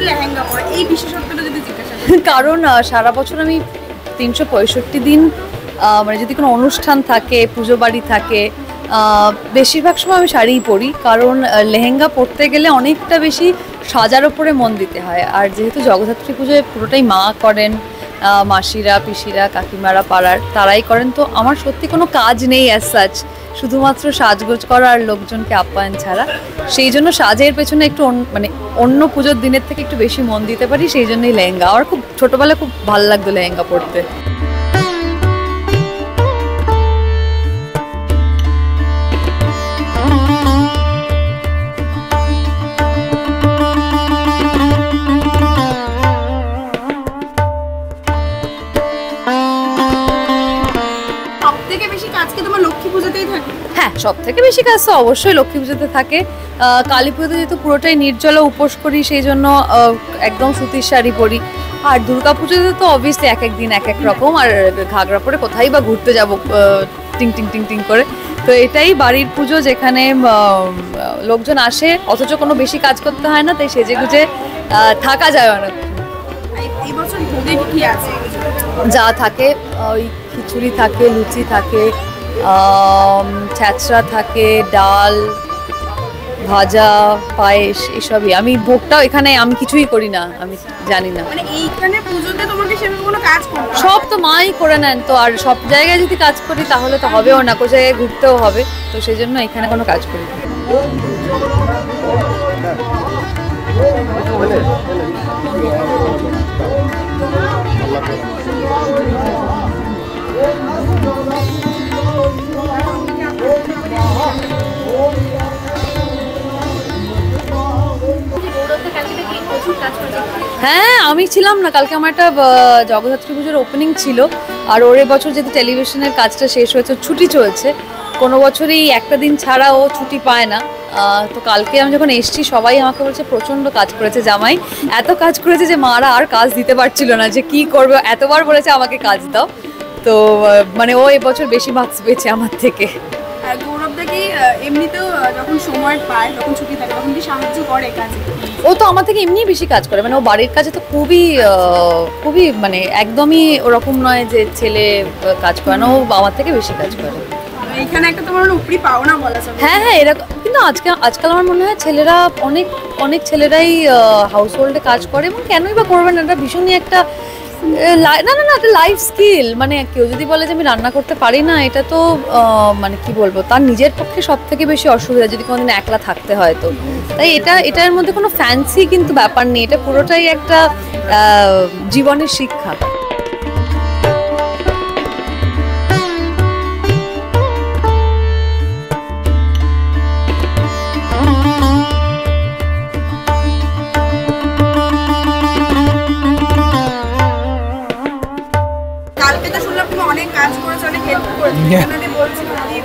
বছর লেহেঙ্গা পরে, এই বিশেষত্বটা যদি জিজ্ঞাসা করি? কারণ সারা বছর আমি 365 দিন মানে যদি কোনো অনুষ্ঠান থাকে, পুজো বাড়ি থাকে, বেশিরভাগ সময় আমি শাড়িই পরি। কারণ লেহেঙ্গা পরতে গেলে অনেকটা বেশি সাজার ওপরে মন দিতে হয়। আর যেহেতু জগদ্ধাত্রী পুজোয় পুরোটাই মা করেন, মাসিরা, পিসিরা, কাকিমারা পাড়ার তারাই করেন, তো আমার সত্যি কোনো কাজ নেই অ্যাজ সাচ, শুধুমাত্র সাজগোজ করা আর লোকজনকে আপ্যায়ন ছাড়া। সেই জন্য সাজের পেছনে একটু মানে অন্য পুজোর দিনের থেকে একটু বেশি মন দিতে পারি, সেই জন্যই লেহেঙ্গা। আমার খুব ছোটোবেলায় খুব ভালো লাগতো লেহেঙ্গা পরতে। হ্যাঁ, সব থেকে বেশি কাজ তো অবশ্যই লক্ষ্মী পুজোতে থাকে। কালী পুজোতে যেহেতু পুরোটাই নির্জলা উপোস করি, সেই জন্য একদম সুতির শাড়ি পরি। আর দুর্গা পুজোতে তো অবভিয়াসলি এক এক দিন এক এক রকম, আর ঘাগরা পরে কোথায় বা ঘুরতে যাব টিং টিং টিং টিং করে। তো এটাই বাড়ির পুজো, যেখানে লোকজন আসে অথচ কোনো বেশি কাজ করতে হয় না, তাই সেজে গুজে থাকা যায় অনেক। যা থাকে, ওই খিচুড়ি থাকে, লুচি থাকে, ছ্যাঁচড়া থাকে, ডাল, ভাজা, পায়েস, এসবই। আমি ভোগটাও এখানে আমি কিছুই করি না, আমি জানি না। মানে এইখানে পুজোতে তোমাকে সেরকম কোনো কাজ করতে হয়? সব তো মাই করে নেন তো, আর সব জায়গায় যদি কাজ করি তাহলে তো হবেও না, কোনো জায়গায় ঘুরতেও হবে, তো সেই জন্য এখানে কোনো কাজ করি না। হ্যাঁ, আমি ছিলাম না কালকে, আমার একটা জগদ্ধাত্রী পুজোর ওপেনিং ছিল। আর ওর বছর যেহেতু টেলিভিশনের কাজটা শেষ হয়েছে, ছুটি চলছে, কোনো বছরই একটা দিন ছাড়া ও ছুটি পায় না। তো কালকে আমি যখন এসছি সবাই আমাকে বলছে প্রচণ্ড কাজ করেছে জামাই, এত কাজ করেছে যে মারা আর কাজ দিতে পারছিল না, যে কি করবে, এতবার বলেছে আমাকে কাজ দাও। তো মানে ও এবছর বেশি মার্কস পেয়েছে আমার থেকে। গৌরবদা কি এমনিতেও যখন সময় পায়, যখন ছুটি থাকে, তখন কি সাহায্য করে কাজে? ও তো আমার থেকে এমনিই বেশি কাজ করে, মানে ও বাড়ির কাজে তো খুবই খুবই মানে একদমই ওরকম নয় যে ছেলে কাজ করে না, ও আমার থেকে বেশি কাজ করে। এখানে একটা তোমার উপরি পাওনা বলা যাবে। হ্যাঁ হ্যাঁ, এরকম। কিন্তু আজকাল আমার মনে হয় ছেলেরা অনেক ছেলেরাই হাউস হোল্ডে কাজ করে, এবং কেনই বা করবে না, এটা ভীষণই একটা না না না একটা লাইফ স্কিল। মানে কেউ যদি বলে যে আমি রান্না করতে পারি না, এটা তো মানে কি বলবো, তার নিজের পক্ষে সব থেকে বেশি অসুবিধা যদি কোনোদিন একলা থাকতে হয়। তো তাই এটার মধ্যে কোনো ফ্যান্সি কিন্তু ব্যাপার নেই, এটা পুরোটাই একটা জীবনের শিক্ষা।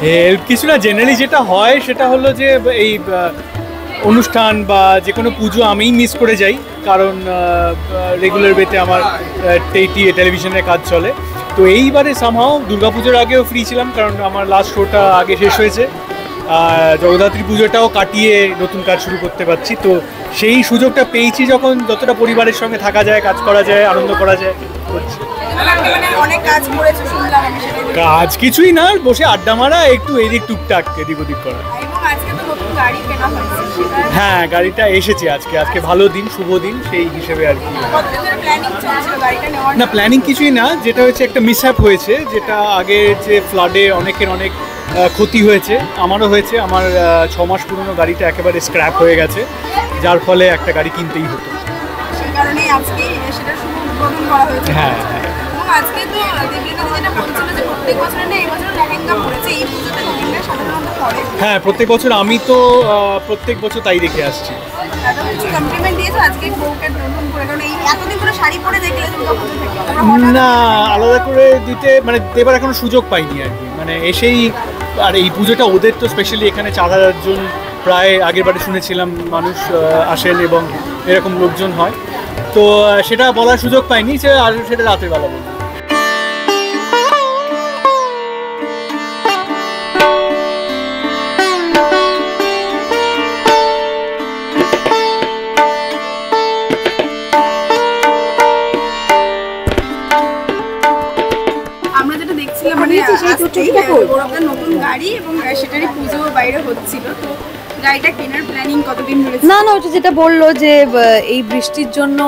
হেল্প কিছু না, জেনারেলি যেটা হয় সেটা হলো যে এই অনুষ্ঠান বা যে কোনো পুজো আমিই মিস করে যাই, কারণ রেগুলার ওয়েতে আমার টেলিভিশনের কাজ চলে। তো এইবারে সামহাও দুর্গাপুজোর আগেও ফ্রি ছিলাম, কারণ আমার লাস্ট শোটা আগে শেষ হয়েছে, জগদ্ধাত্রী পুজোটাও কাটিয়ে নতুন কাজ শুরু করতে পারছি। তো সেই সুযোগটা পেয়েছি যখন, যতটা পরিবারের সঙ্গে থাকা যায়, কাজ করা যায়, আনন্দ করা যায়, করছি। কাজ কিছুই না, বসে আড্ডা মারা, একটু এদিক টুকটাক এদিক ওদিক করা। হ্যাঁ, গাড়িটা এসেছে আজকে ভালো দিন, শুভ দিন, সেই হিসেবে আর কি। না, প্ল্যানিং কিছুই না, যেটা হচ্ছে একটা মিসহ্যাপ হয়েছে, যেটা আগে যে ফ্লাডে অনেকের অনেক ক্ষতি হয়েছে, আমারও হয়েছে। আমার 6 মাস পুরনো গাড়িটা একেবারে স্ক্র্যাপ হয়ে গেছে, যার ফলে একটা গাড়ি কিনতেই হতো। হ্যাঁ, হ্যাঁ, প্রত্যেক বছর আমি তো প্রত্যেক বছর তাই দেখে আসছি। না, আলাদা করে দিতে মানে দেবার এখনো সুযোগ পাইনি আর কি, মানে এসেই। আর এই পুজোটা ওদের তো স্পেশালি, এখানে 4000 জন প্রায়, আগের বারে শুনেছিলাম মানুষ আসেন এবং এরকম লোকজন হয়, তো সেটা বলার সুযোগ পাইনি, আর সেটা রাতের বেলা বলবো। এই গৌরবদার নতুন গাড়ি এবং সেটারই পুজো বাইরে হচ্ছিল, তো গাড়িটা কেনার প্ল্যানিং কতদিন ধরে? না না, ওটা যেটা বললো যে এই বৃষ্টির জন্য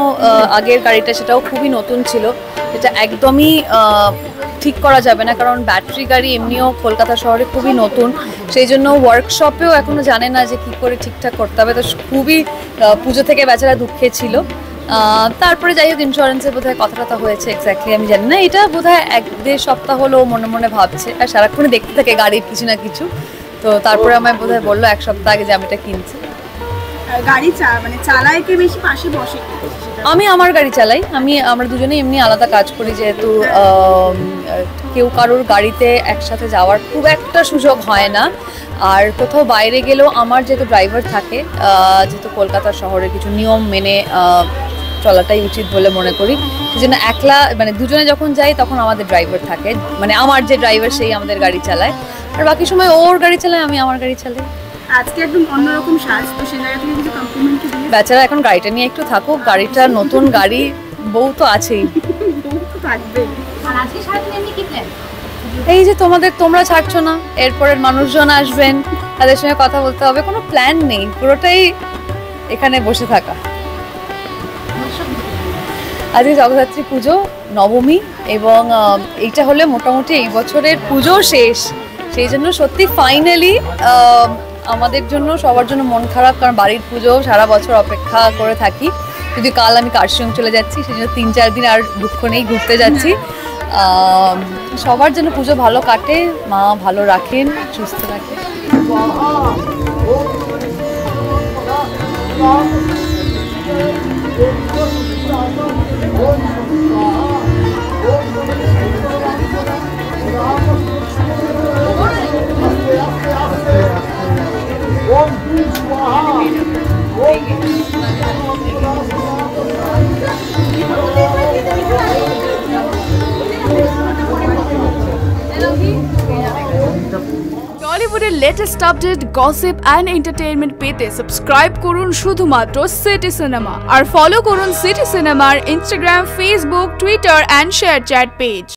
আগের গাড়িটা সেটাও খুবই নতুন ছিল, এটা একদমই ঠিক করা যাবে না, কারণ ব্যাটারি গাড়ি এমনিও কলকাতা শহরে খুবই নতুন, সেই জন্য ওয়ার্কশপেও এখনো জানে না যে কি করে ঠিকঠাক করতে হবে। তো খুবই পুজো থেকে বেচারা দুঃখে ছিল। তারপরে যাই হোক ইন্স্যুরেন্সের বোধহয় কথা হয়েছে, এক্স্যাক্টলি আমি জানি না। এটা বোধহয় 1-1.5 সপ্তাহ হলো মনে মনে ভাবছে, আর সারাক্ষণই দেখতে থাকে গাড়ির কিছু না কিছু। তো তারপরে আমায় বোধহয় বললো 1 সপ্তাহ আগে যে আমি এটা কিনছি। গাড়ি মানে চালায় কে বেশি, পাশে বসে? আমি আমার গাড়ি চালাই, আমরা দুজনে এমনি আলাদা কাজ করি, যেহেতু কেউ কারোর গাড়িতে একসাথে যাওয়ার খুব একটা সুযোগ হয় না। আর কোথাও বাইরে গেলেও আমার যেহেতু ড্রাইভার থাকে, যেহেতু কলকাতা শহরে কিছু নিয়ম মেনে চলাটাই উচিত বলে মনে করি, সেই জন্য একলা মানে দুজনে যখন যাই তখন আমাদের ড্রাইভার থাকে, মানে আমার যে ড্রাইভার সেই আমাদের গাড়ি চালায়, আর বাকি সময় ওর গাড়ি চালায়, আমি আমার গাড়ি চালাই। আজকে একদম অন্যরকম সাজ, তো সেই জায়গা থেকে কিছু কমপ্লিমেন্ট কি দিলে? বেচারা এখন গাড়িটা নিয়ে একটু থাকুক, গাড়িটা নতুন গাড়ি, বউ তো আছেই। বউ তো থাকবে। আর আজকে সারাদিন এমনি কি প্ল্যান? এই যে তোমরা ছাড়ছো না, এরপরের মানুষজন আসবেন, তাদের সঙ্গে কথা বলতে হবে, কোনো প্ল্যান নেই, পুরোটাই এখানে বসে থাকা। আজকে জগদ্ধাত্রী পুজো, নবমী, এবং এইটা হলে মোটামুটি এই বছরের পুজো শেষ, সেই জন্য সত্যি ফাইনালি আমাদের জন্য সবার জন্য মন খারাপ, কারণ বাড়ির পুজো সারা বছর অপেক্ষা করে থাকি। যদি কাল আমি কার্শিয়ং চলে যাচ্ছি, সেই জন্য 3-4 দিন আর দুঃখ নেই, ঘুরতে যাচ্ছি। সবার জন্য পুজো ভালো কাটে, মা ভালো রাখেন, সুস্থ রাখেন। টলিউডের latest update, gossip and entertainment পেতে সাবস্ক্রাইব করুন শুধুমাত্র সিটি সিনেমা, আর ফলো করুন সিটি সিনেমার Instagram, Facebook, Twitter and ShareChat page.